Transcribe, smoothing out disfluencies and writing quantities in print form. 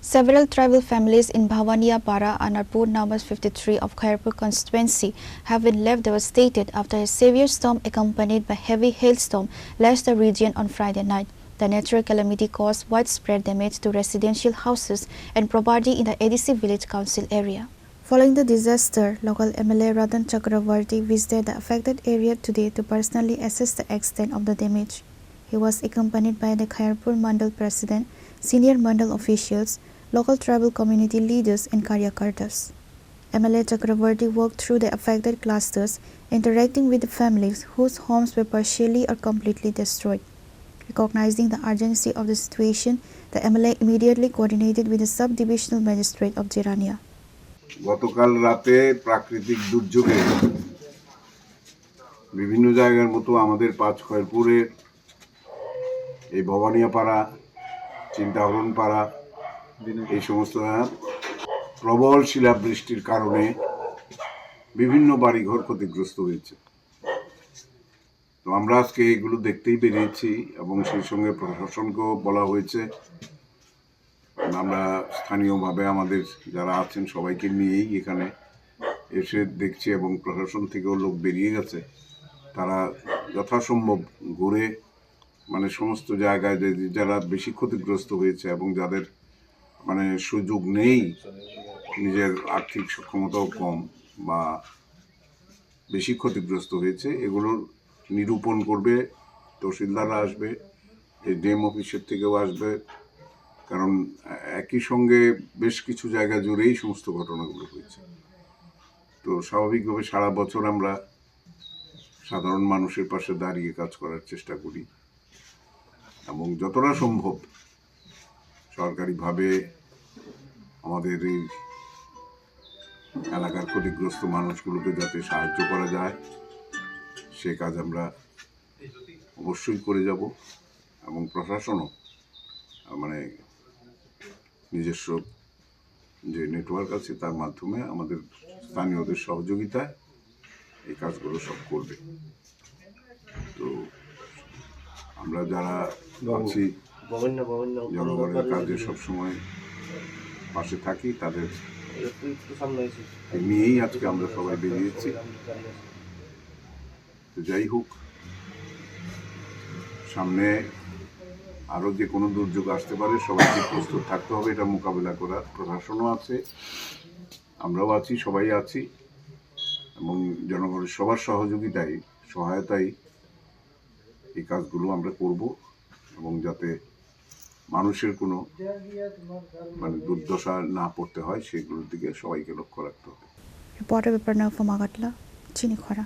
Several tribal families in Bhavaniapara, Anarpur number 53 of Khairpur constituency have been left devastated after a severe storm accompanied by heavy hailstorm lashed the region on Friday night. The natural calamity caused widespread damage to residential houses and property in the ADC village council area. Following the disaster, local MLA Ratan Chakravarti visited the affected area today to personally assess the extent of the damage. He was accompanied by the Khairpur Mandal President, senior Mandal officials, local tribal community leaders and Karyakartas. MLA Chakravarti walked through the affected clusters, interacting with the families whose homes were partially or completely destroyed. Recognizing the urgency of the situation, the MLA immediately coordinated with the sub-divisional magistrate of Jirania. গতকাল রাতে প্রাকৃতিক দুর্যোগে বিভিন্ন জায়গার মতো আমাদের খয়েরপুরের এই ভবানিয়াপাড়া, চিন্তাহরণপাড়া এই সমস্ত প্রবল শিলাবৃষ্টির কারণে বিভিন্ন বাড়িঘর ক্ষতিগ্রস্ত হয়েছে। তো আমরা আজকে এগুলো দেখতেই বেরিয়েছি এবং সেই সঙ্গে প্রশাসনকেও বলা হয়েছে। আমরা স্থানীয়ভাবে আমাদের যারা আছেন সবাইকে নিয়েই এখানে এসে দেখছি এবং প্রশাসন থেকেও লোক বেরিয়ে গেছে। তারা যথাসম্ভব ঘুরে সমস্ত জায়গায় যারা বেশি ক্ষতিগ্রস্ত হয়েছে এবং যাদের সুযোগ নেই, নিজের আর্থিক সক্ষমতাও কম বা বেশি ক্ষতিগ্রস্ত হয়েছে, এগুলোর নিরূপণ করবে। তহসিলদাররা আসবে, এই ডিএম অফিসের থেকেও আসবে, কারণ একই সঙ্গে বেশ কিছু জায়গা জুড়েই সমস্ত ঘটনাগুলো হয়েছে। তো স্বাভাবিকভাবে সারা বছর আমরা সাধারণ মানুষের পাশে দাঁড়িয়ে কাজ করার চেষ্টা করি এবং যতটা সম্ভব সরকারিভাবে আমাদের এই এলাকার ক্ষতিগ্রস্ত মানুষগুলোকে যাতে সাহায্য করা যায় সে কাজ আমরা অবশ্যই করে যাব এবং প্রশাসনও নিজস্ব যে নেটওয়ার্ক আছে তার মাধ্যমে আমাদের স্থানীয়দের সহযোগিতায় এই কাজগুলো সব করবে। তো আমরা যারা আছি জনগণের কাজে সবসময় পাশে থাকি, তাদের নিয়েই আজকে আমরা সবাই বেরিয়েছি। তো যাই হোক, সামনে আরও যে কোনো দুর্যোগ আসতে পারে, সবাইকে প্রস্তুত থাকতে হবে এটা মোকাবিলা করার। প্রশাসনও আছে, আমরাও আছি, সবাই আছি এবং জনগণের সবার সহযোগিতায় সহায়তায় এই কাজগুলো আমরা করব এবং যাতে মানুষের কোনো দুর্দশা না পড়তে হয় সেগুলোর দিকে সবাইকে লক্ষ্য রাখতে হবে। রিপোর্টার বিপ্রণব ফমাগাটলা, চিনি খরা।